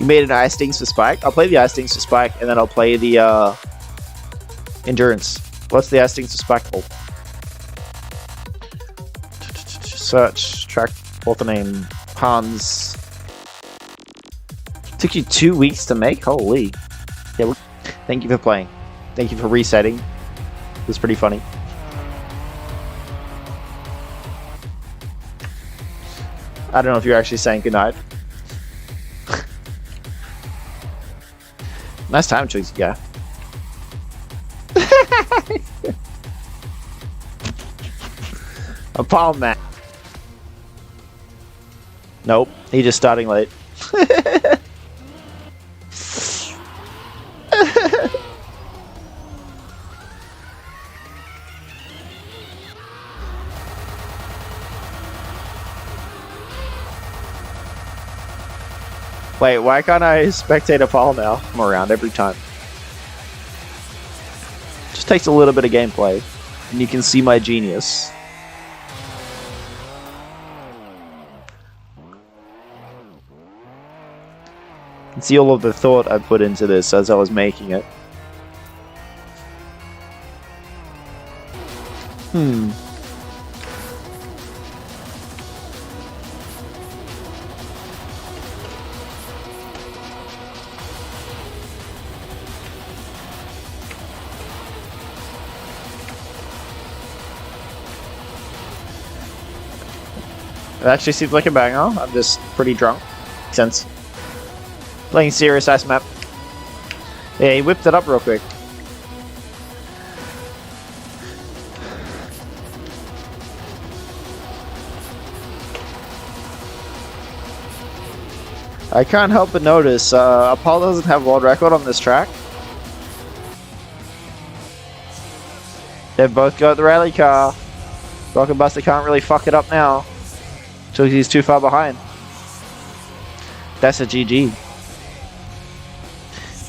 You made an Ice Stings for Spike? I'll play the Ice Stings for Spike, and then I'll play the Endurance. What's the Ice Stings for Spike called? Search, track, author name, Hans. Took you 2 weeks to make? Holy. Yeah, thank you for playing. Thank you for resetting. It was pretty funny. I don't know if you're actually saying goodnight. Nice time choice, yeah. A palm man. Nope, he just starting late. Wait, why can't I spectate a fall now? I'm around every time. Just takes a little bit of gameplay, and you can see my genius. You can see all of the thought I put into this as I was making it. It actually seems like a banger. I'm just pretty drunk. Makes sense. Playing serious ice map. Yeah, he whipped it up real quick. I can't help but notice, Apollo doesn't have world record on this track. They've both got the rally car. Rocket Buster can't really fuck it up now. So he's too far behind. That's a GG.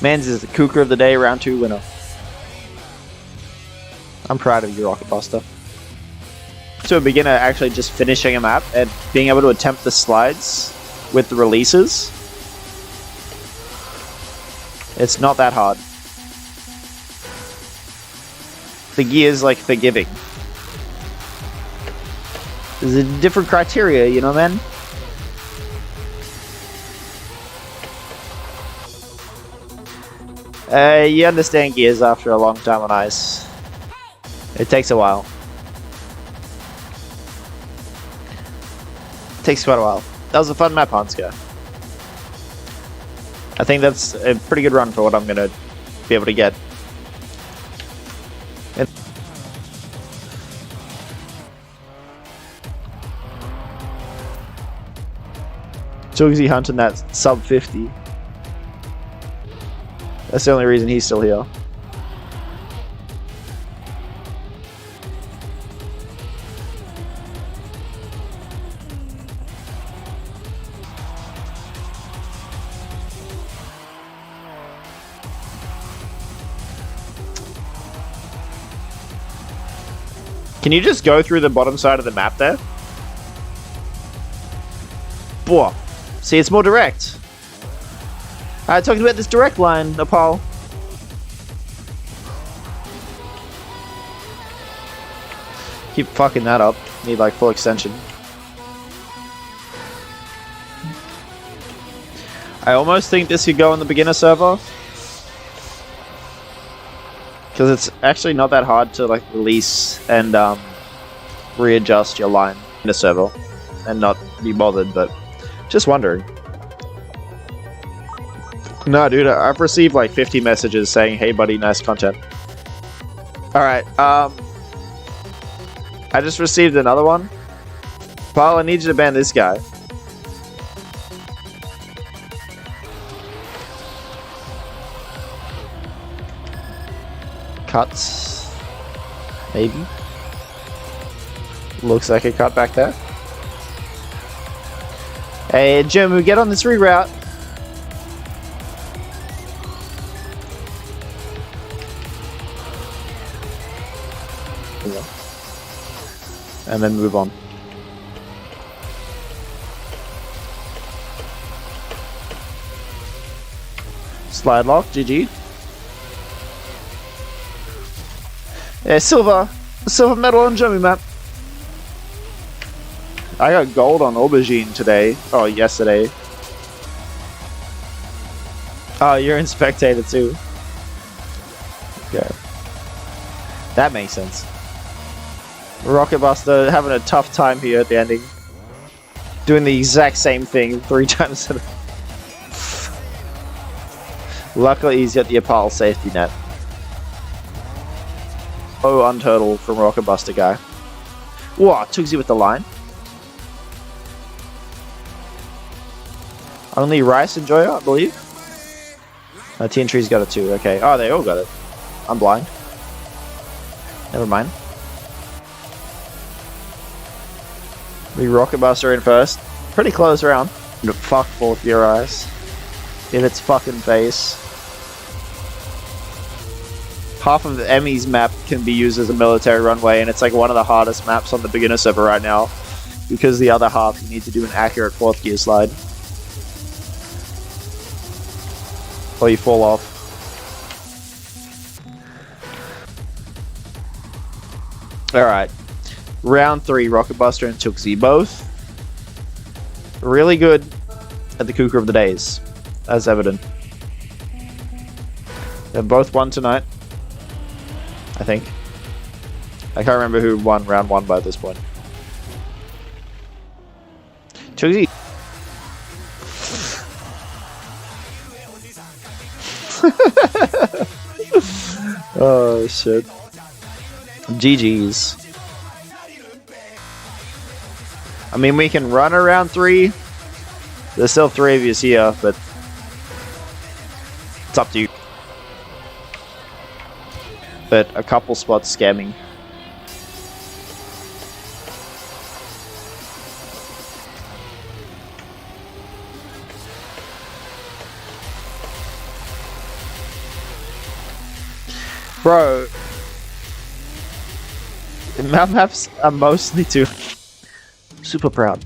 Mans is the Cougar of the Day, round 2 winner. I'm proud of you, Rocket Buster. To a beginner, actually just finishing a map and being able to attempt the slides with the releases, it's not that hard. The gear's like forgiving. There's a different criteria, you know, man? You understand gears after a long time on ice. It takes a while. It takes quite a while. That was a fun map, Hanska. I think that's a pretty good run for what I'm going to be able to get. Jogsy hunting that sub 50. That's the only reason he's still here. Can you just go through the bottom side of the map there? Boah. See, it's more direct. I talked about this direct line, Nepal. Keep fucking that up. Need like full extension. I almost think this could go on the beginner server. Because it's actually not that hard to like release and readjust your line in a server and not be bothered, but just wondering. No, dude, I've received like 50 messages saying, hey buddy, nice content. Alright, I just received another one. Paul, I need you to ban this guy. Cuts. Maybe. Looks like a cut back there. Hey, Jim, we get on this reroute. And then move on. Slide lock, GG. Yeah, silver medal on German map. I got gold on Aubergine today. Oh, yesterday. Oh, you're in spectator too. Okay. That makes sense. Rocket Buster having a tough time here at the ending. Doing the exact same thing 3 times. Luckily, he's got the Apollo safety net. Oh, unturtle from Rocket Buster guy. Whoa, Tugsy with the line. Only Rice and Joya, I believe. TNTree's got it too. Okay. Oh, they all got it. I'm blind. Never mind. We Rocket Buster in first. Pretty close round. Fuck both your eyes. In its fucking face. Half of Emmy's map can be used as a military runway, and it's like one of the hardest maps on the beginner server right now. Because the other half, you need to do an accurate 4th gear slide. Or you fall off. Alright. Round 3, Rocket Buster and Tuxie. Both really good at the Cooker of the Days, as evident. They've both won tonight, I think. I can't remember who won round 1 by this point. Tuxie. Oh shit. GG's. I mean, we can run around 3. There's still 3 of you here, but it's up to you. But a couple spots scamming. Bro, the maps are mostly too super proud.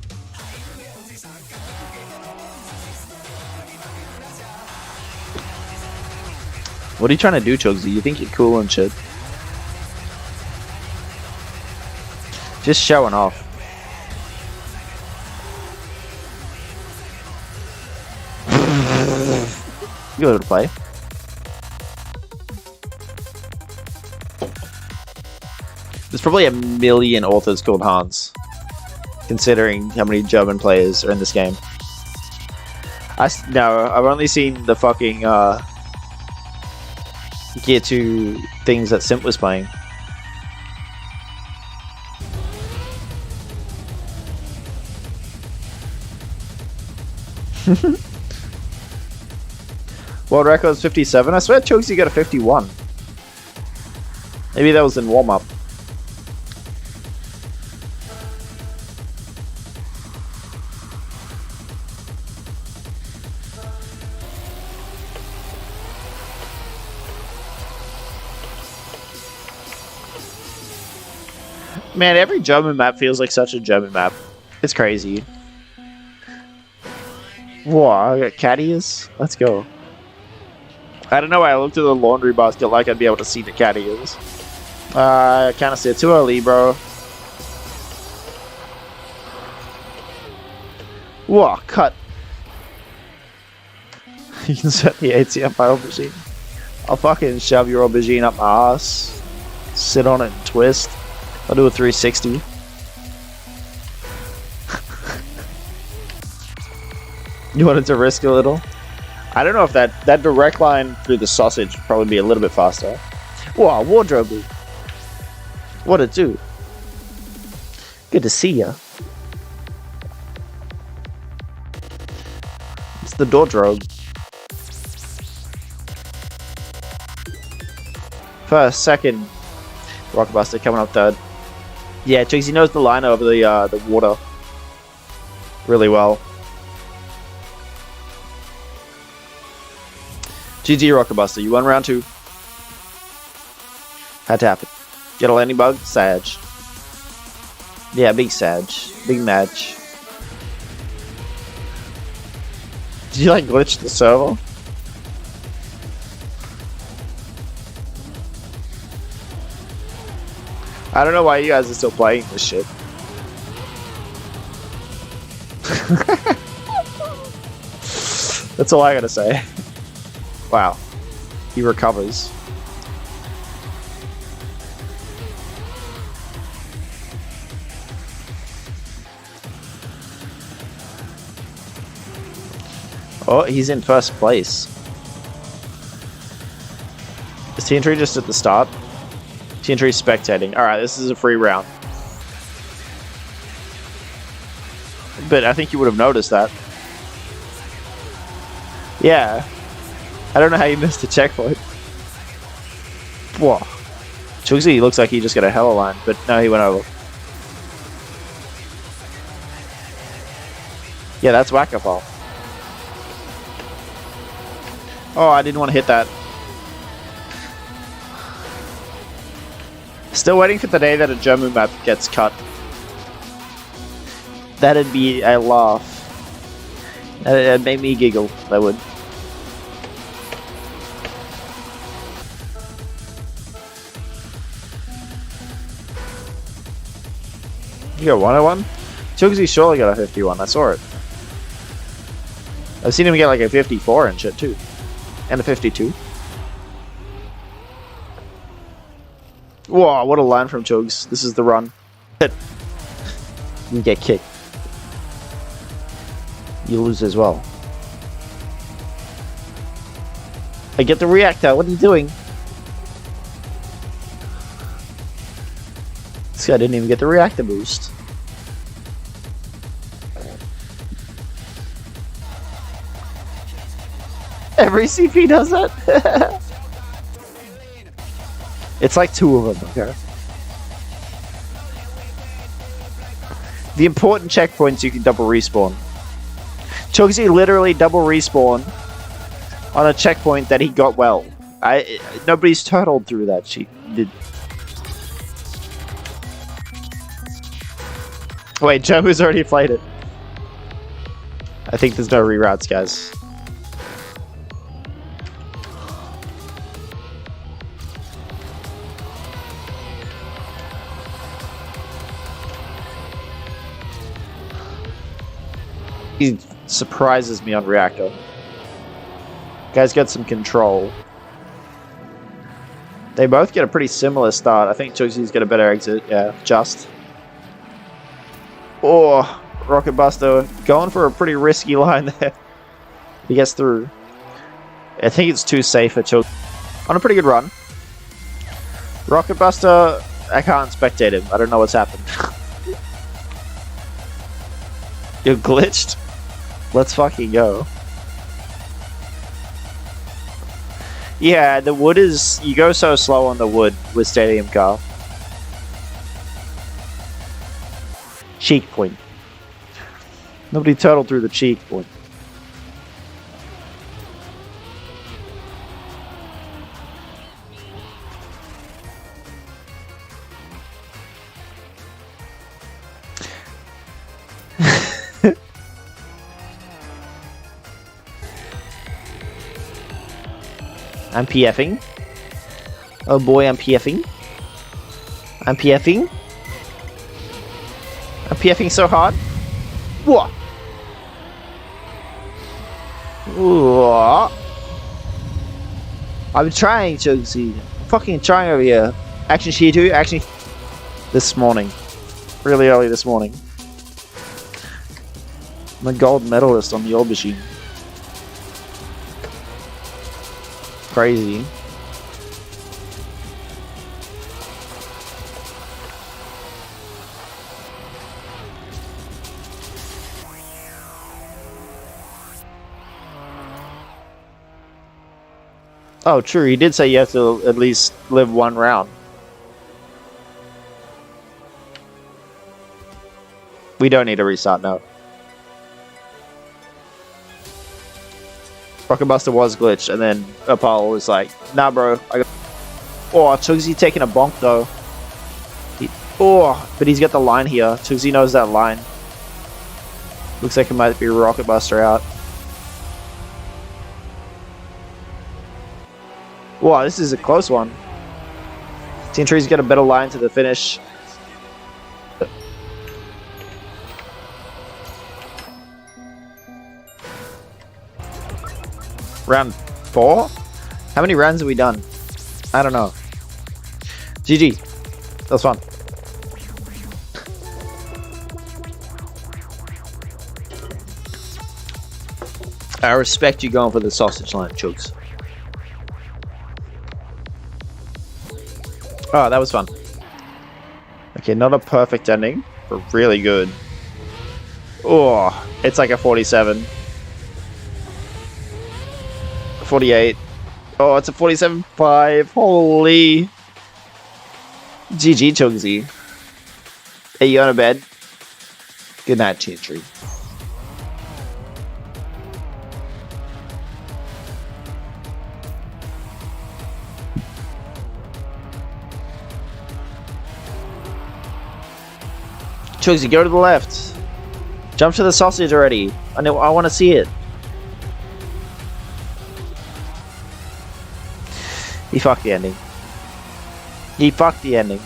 What are you trying to do, Chugsy? You think you're cool and shit? Just showing off. Good to play. There's probably a million authors called Hans, considering how many German players are in this game. No, I've only seen the fucking Gear 2 things that Simp was playing. World record's 57. I swear Chugsy got a 51. Maybe that was in warm-up. Man, every German map feels like such a German map. It's crazy. Whoa, I got cat ears? Let's go. I don't know why I looked at the laundry basket like I'd be able to see the cat ears. I kind of see it too early, bro. Whoa, cut. You can set the ATM by aubergine. I'll fucking shove your aubergine up my ass. Sit on it and twist. I'll do a 360. You wanted to risk a little? I don't know if that direct line through the sausage would probably be a little bit faster. Wow, wardrobe. What it do? Good to see ya. It's the wardrobe. First, second, Rockbuster coming up third. Yeah, Jigsy knows the line over the water really well. GG Rockbuster, you won round 2. Had to happen. Get a landing bug? Sag. Yeah, big Sag. Big match. Did you like glitch the server? I don't know why you guys are still playing this shit. That's all I gotta say. Wow. He recovers. Oh, he's in first place. Is TNT just at the start? TNT spectating. Alright, this is a free round. But I think you would have noticed that. Yeah. I don't know how you missed the checkpoint. Whoa. Chugsy looks like he just got a hella line, but no, he went over. Yeah, that's whack-a-ball. Oh, I didn't want to hit that. Still waiting for the day that a German map gets cut. That'd be a laugh. That'd make me giggle, that would. You got 101? Chugsy surely got a 51, I saw it. I've seen him get like a 54 and shit too. And a 52. Whoa, what a line from Chugs. This is the run. You get kicked. You lose as well. I get the reactor, what are you doing? This guy didn't even get the reactor boost. Every CP does that? It's like 2 of them, okay? The important checkpoints you can double respawn. Chugsy literally double respawn on a checkpoint that he got well. Nobody's turtled through that. She did. Wait, Joe's already played it. I think there's no reroutes, guys. He surprises me on reactor. Guys get some control. They both get a pretty similar start. I think Chugsy's got a better exit. Yeah, just. Oh, Rocket Buster going for a pretty risky line there. He gets through. I think it's too safe for Chug. On a pretty good run. Rocket Buster, I can't spectate him. I don't know what's happened. You're glitched? Let's fucking go. Yeah, the wood is... You go so slow on the wood with Stadium Car. Cheek point. Nobody turtled through the cheek point. I'm PFing. Oh boy, I'm PFing. I'm PFing. I'm PFing so hard. Whoa. Whoa. I'm trying, Chugsy. Fucking trying over here. Action Shear 2, action. This morning. Really early this morning. I'm a gold medalist on the old machine. Crazy. Oh, true. He did say you have to at least live one round. We don't need a restart now. Rocket Buster was glitched, and then Apollo was like, nah, bro. Oh, Chugsy taking a bonk, though. But he's got the line here. Chugsy knows that line. Looks like it might be Rocket Buster out. Wow, this is a close one. TNTree's got a better line to the finish. Round 4? How many rounds have we done? I don't know. GG. That was fun. I respect you going for the sausage line, Chugs. Oh, that was fun. Okay, not a perfect ending, but really good. Oh, it's like a 47. 48. Oh, it's a 47.5. Holy. GG, Chugsy. Are you going to bed? Good night, TNT. Chugsy, go to the left. Jump to the sausage already. I want to see it. He fucked the ending. He fucked the ending.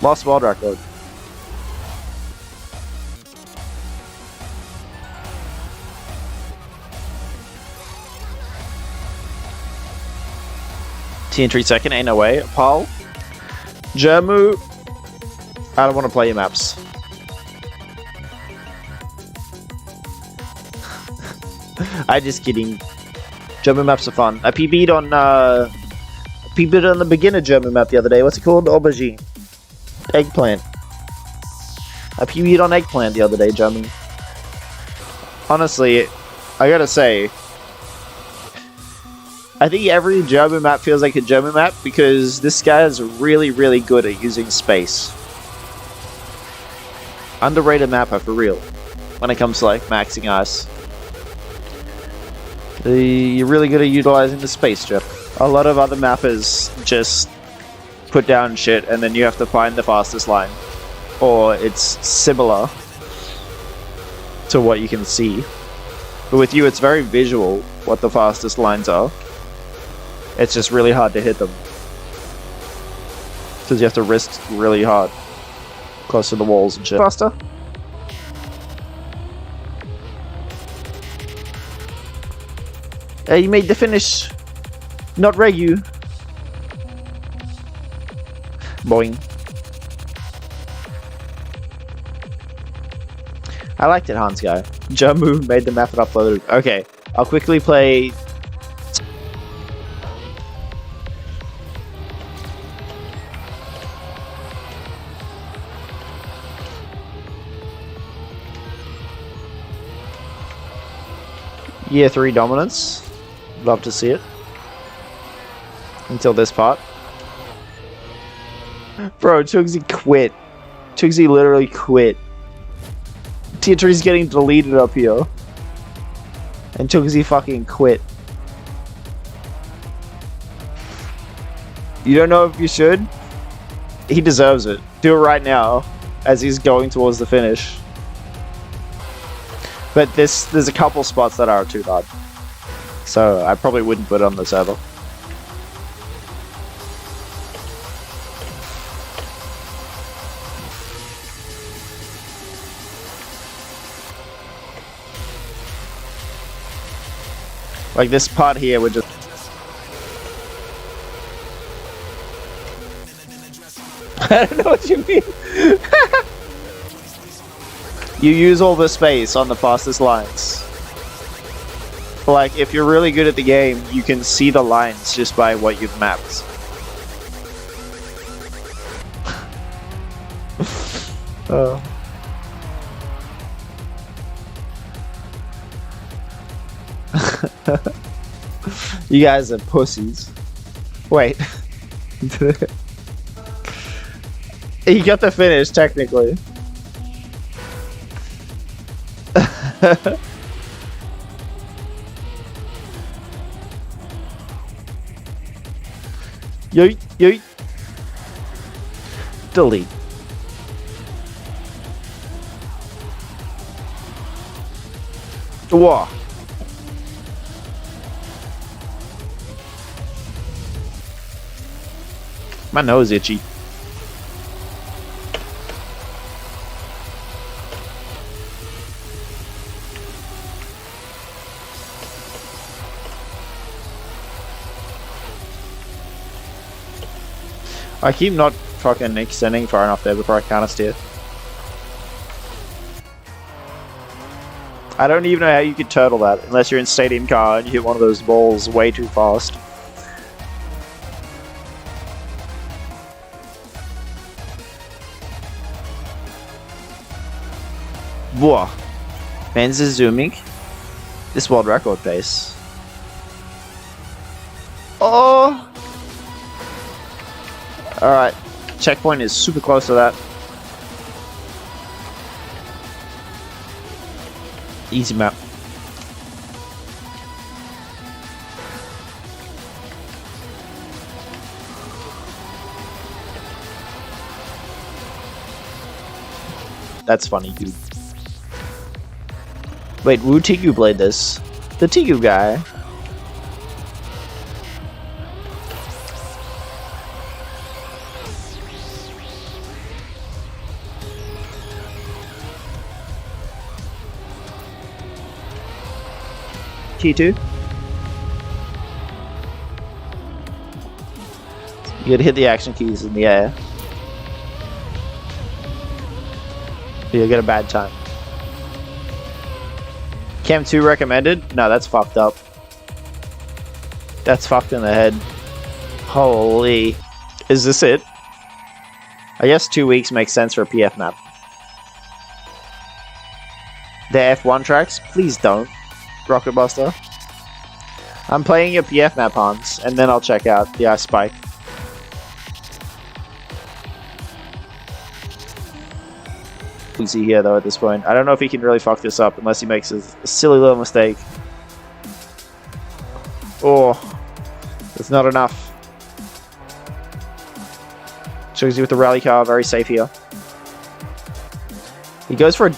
Lost world record. TN3 second, ain't no way. Paul. Jermu. I don't want to play your maps. I'm just kidding. German maps are fun. I PB'd on the beginner German map the other day. What's it called? Aubergine. Eggplant. I PB'd on eggplant the other day, German. Honestly, I gotta say, I think every German map feels like a German map because this guy is really, really good at using space. Underrated mapper for real when it comes to like maxing ice. You're really good at utilizing the space, Jeff. A lot of other mappers just put down shit and then you have to find the fastest line. Or it's similar to what you can see. But with you, it's very visual what the fastest lines are. It's just really hard to hit them. Because you have to risk really hard. Close to the walls and shit. Faster. You made the finish. Not Regu. Boing. I liked it, Hans guy. Jamu made the map and uploaded. Okay, I'll quickly play. Year 3 dominance. Love to see it. Until this part. Bro, Chugsy quit. Chugsy literally quit. Tier 's getting deleted up here. And Chugsy fucking quit. You don't know if you should? He deserves it. Do it right now. As he's going towards the finish. But there's a couple spots that are too hard. So I probably wouldn't put it on the server. Like this part here would just... I don't know what you mean. You use all the space on the fastest lines. Like, if you're really good at the game, you can see the lines just by what you've mapped. You guys are pussies. Wait. He got the finish, technically. Yoit, yoit. Delete. Whoa. My nose itchy. I keep not fucking extending far enough there before I counter steer. I don't even know how you could turtle that unless you're in stadium car and you hit one of those balls way too fast. Whoa. Man, this is zooming. This world record pace. Oh! Alright. Checkpoint is super close to that. Easy map. That's funny, dude. Wait, Wu Tigu played this. The Tigu guy. T2. You gotta hit the action keys in the air. You'll get a bad time. Cam 2 recommended? No, that's fucked up. That's fucked in the head. Holy. Is this it? I guess 2 weeks makes sense for a PF map. The F1 tracks? Please don't. Rocket Buster. I'm playing a PF map, Hans, and then I'll check out the Ice Spike. Easy here though at this point. I don't know if he can really fuck this up unless he makes a silly little mistake. Oh, it's not enough. Shows you with the rally car, very safe here. He goes for a...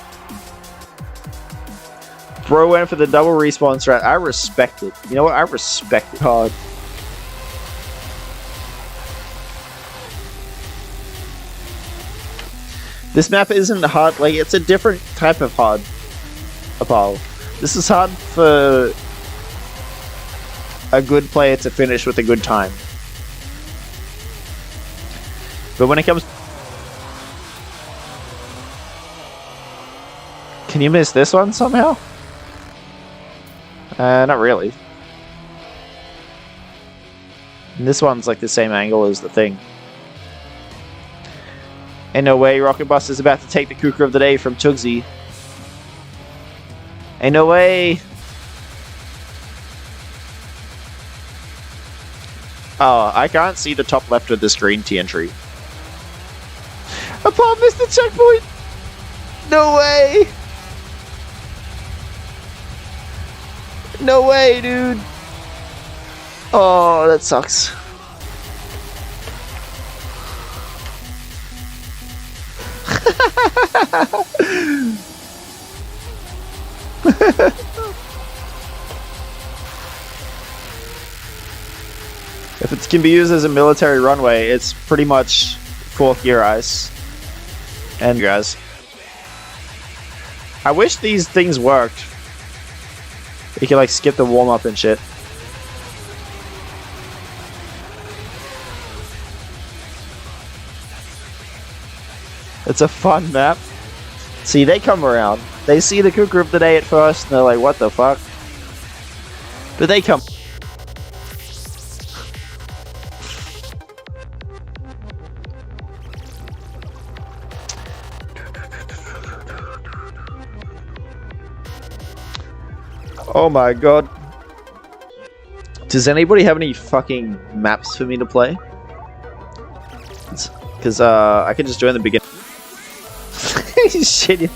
Bro went for the double respawn strat. I respect it. You know what? I respect it hard. This map isn't hard, like, it's a different type of hard, Apollo. This is hard for a good player to finish with a good time. But when it comes... Can you miss this one somehow? Not really. And this one's like the same angle as the thing. Ain't no way Rocket Buster's about to take the Kuka of the day from Tugsy. Ain't no way. Oh, I can't see the top left of the screen entry. Apollo missed the checkpoint! No way! No way, dude! Oh, that sucks. If it can be used as a military runway, it's pretty much 4th gear ice. And guys, I wish these things worked. You can like skip the warm up and shit. It's a fun map. See, they come around. They see the Kuka of the day at first, and they're like, what the fuck? But they come. Oh my god. Does anybody have any fucking maps for me to play? Because I could just join the beginning. Shit.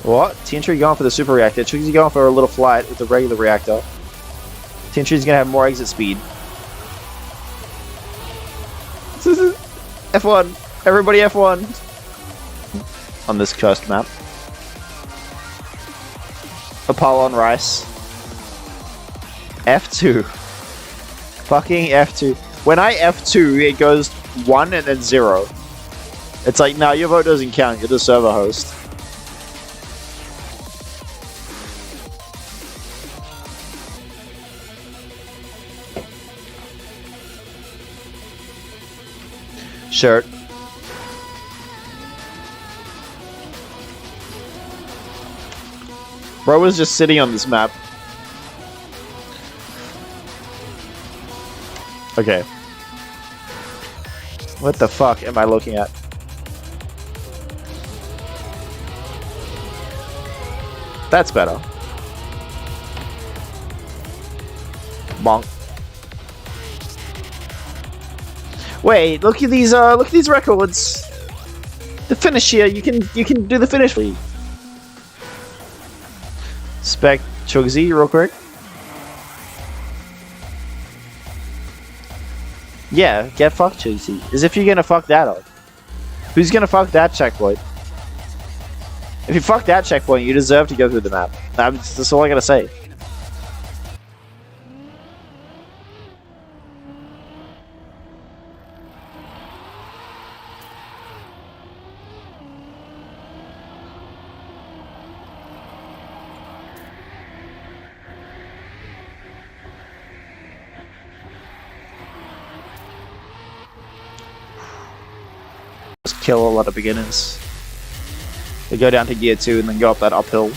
What? T-Entry going for the super reactor. Trixie's going for a little flight with the regular reactor. T-Entry's gonna have more exit speed. F1! Everybody F1! On this cursed map. Apollo on Rice. F2. Fucking F2. When I F2, it goes 1 and then 0. It's like, no, your vote doesn't count. You're the server host. Shirt. Bro was just sitting on this map. Okay. What the fuck am I looking at? That's better. Bonk. Wait, look at these records. The finish here, you can do the finish. Spec Chugsy real quick. Yeah, get fucked, Chugsy. As if you're gonna fuck that up. Who's gonna fuck that checkpoint? If you fuck that checkpoint, you deserve to go through the map. That's all I gotta say. Just kill a lot of beginners. They go down to gear 2 and then go up that uphill.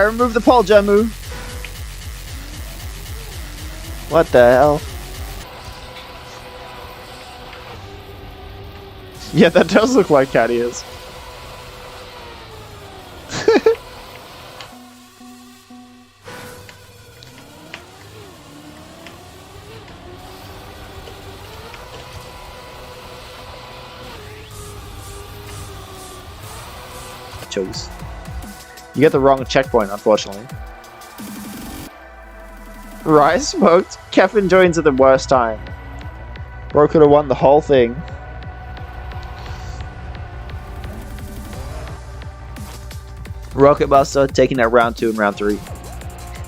Remove the pole, Jamu. What the hell? Yeah, that does look like cat ears. Chose. You get the wrong checkpoint, unfortunately. Rise smoked. Kevin joins at the worst time. Bro could have won the whole thing. Rocket Buster taking that round 2 and round 3.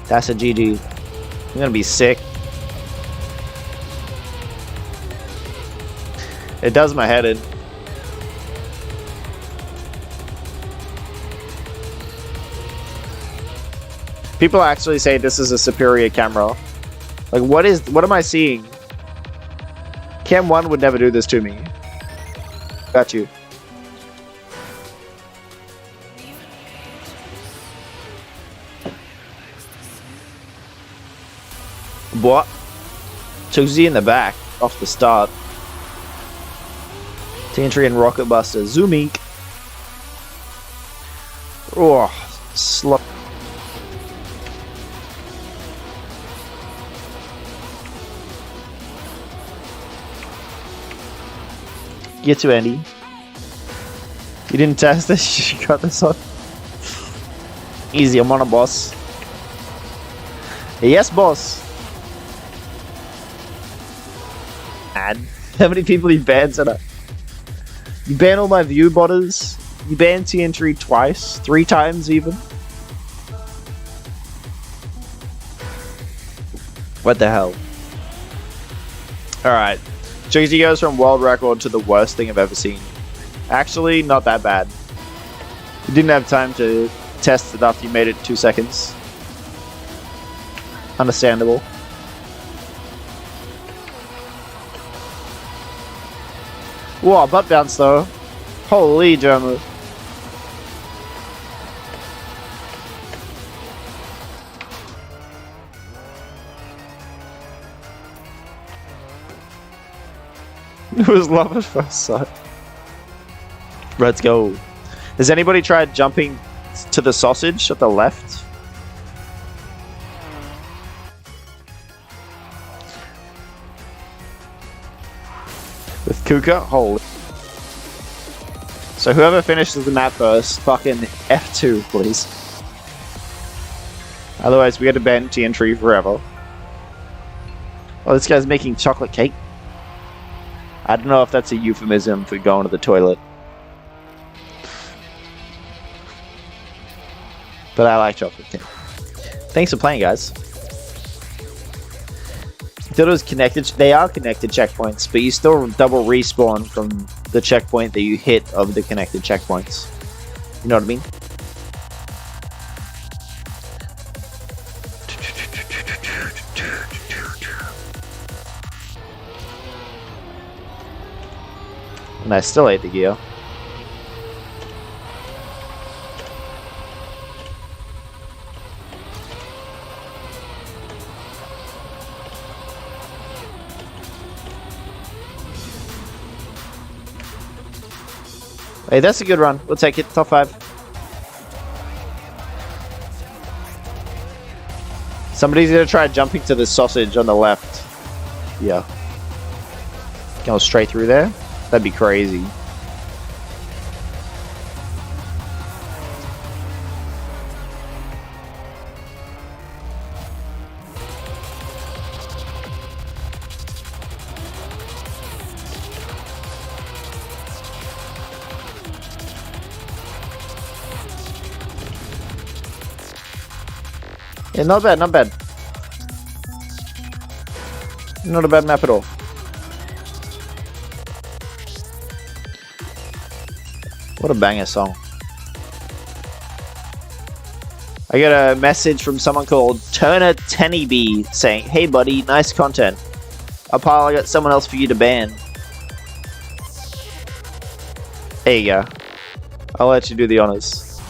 That's a GG. I'm gonna be sick. It does my head in. People actually say this is a superior camera. Like, what am I seeing? Cam 1 would never do this to me. Got you. What? Chugsy in the back, off the start. T-Entry and Rocket Buster. Zoomink. Oh, slow. Get to Andy. You didn't test this, you got this on. Easy, I'm on a boss. Yes, boss. Add. How many people you banned tonight? You ban all my view botters. You banned T-Entry twice, 3 times even. What the hell? Alright. Chugsy goes from world record to the worst thing I've ever seen. Actually, not that bad. You didn't have time to test it after you made it 2 seconds. Understandable. Whoa, butt bounce though. Holy German. It was love at first sight. Let's go. Has anybody tried jumping to the sausage at the left? With Kuka? Holy. So whoever finishes the map first, fucking F2, please. Otherwise we got to ban T-Entry forever. Oh, this guy's making chocolate cake. I don't know if that's a euphemism for going to the toilet. But I like chocolate cake. Thanks for playing, guys. I thought it was connected. They are connected checkpoints, but you still double respawn from the checkpoint that you hit of the connected checkpoints. You know what I mean? And I still ate the gear. Hey, that's a good run. We'll take it. Top 5. Somebody's gonna try jumping to the sausage on the left. Yeah. Go straight through there? That'd be crazy. Yeah, not bad, not bad. Not a bad map at all. What a banger song. I got a message from someone called Turner Tennybee saying, "Hey buddy, nice content. Apart, I got someone else for you to ban." There you go. I'll let you do the honors.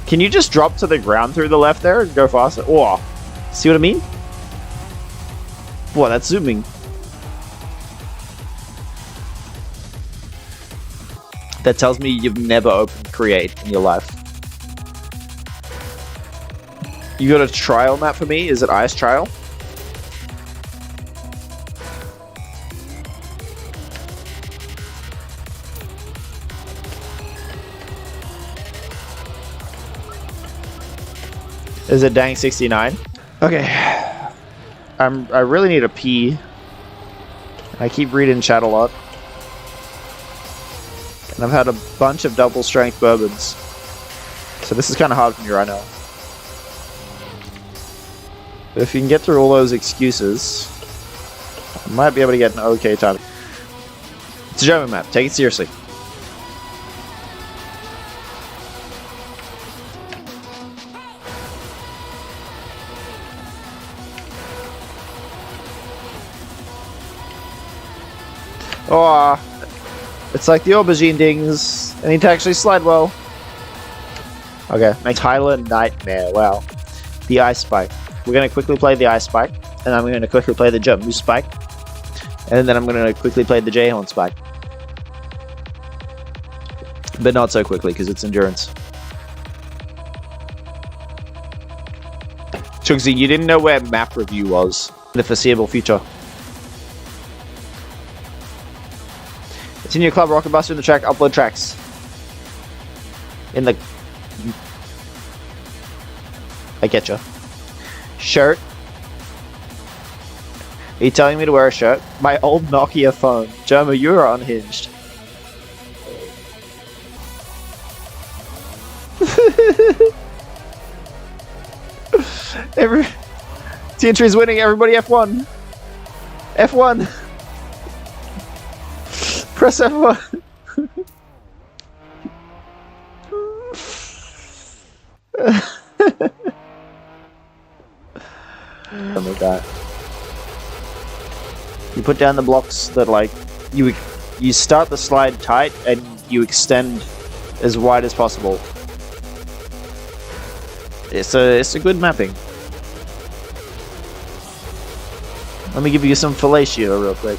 Can you just drop to the ground through the left there and go faster? Oh, see what I mean? Whoa, that's zooming. That tells me you've never opened Create in your life. You got a trial map for me? Is it Ice Trial? Is it Dang 69? Okay. I really need a pee. I keep reading chat a lot. And I've had a bunch of double strength bourbons. So this is kind of hard for me right now. But if you can get through all those excuses, I might be able to get an okay time. It's a German map. Take it seriously. Oh, it's like the aubergine dings. I need to actually slide well. Okay, my Tyler Nightmare. Wow. The ice spike. We're going to quickly play the ice spike. And I'm going to quickly play the jump moose spike. And then I'm going to quickly play the J-horn spike. But not so quickly because it's endurance. Chugsy, you didn't know where map review was in the foreseeable future. It's in your club, Rocket Buster in the track, upload tracks. In the... I get you. Shirt. Are you telling me to wear a shirt? My old Nokia phone. Jerma, you're unhinged. TNT's winning, everybody F1. F1. Press F1. Something like that. You put down the blocks that like you start the slide tight and you extend as wide as possible. It's a good mapping. Let me give you some fellatio real quick.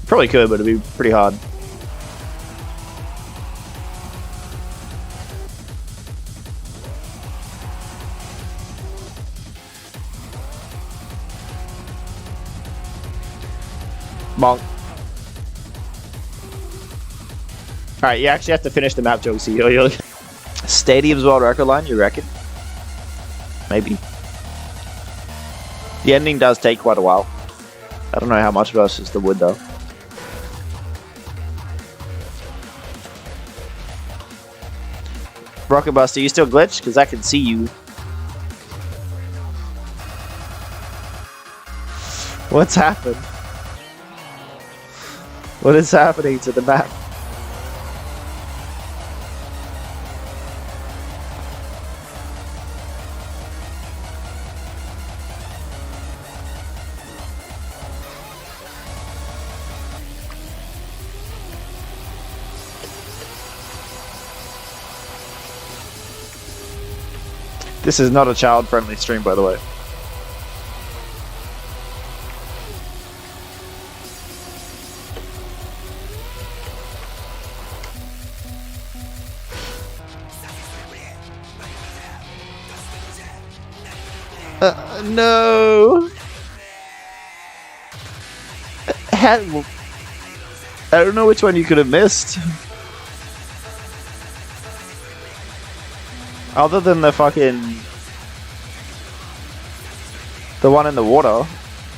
Probably could, but it'd be pretty hard. Bonk. Alright, you actually have to finish the map, Josie. Stadium's world record line, you reckon? Maybe. The ending does take quite a while. I don't know how much versus the wood though. Rocket Buster, you still glitched? Because I can see you. What's happened? What is happening to the map? This is not a child-friendly stream, by the way. No. I don't know which one you could have missed. Other than the fucking... the one in the water.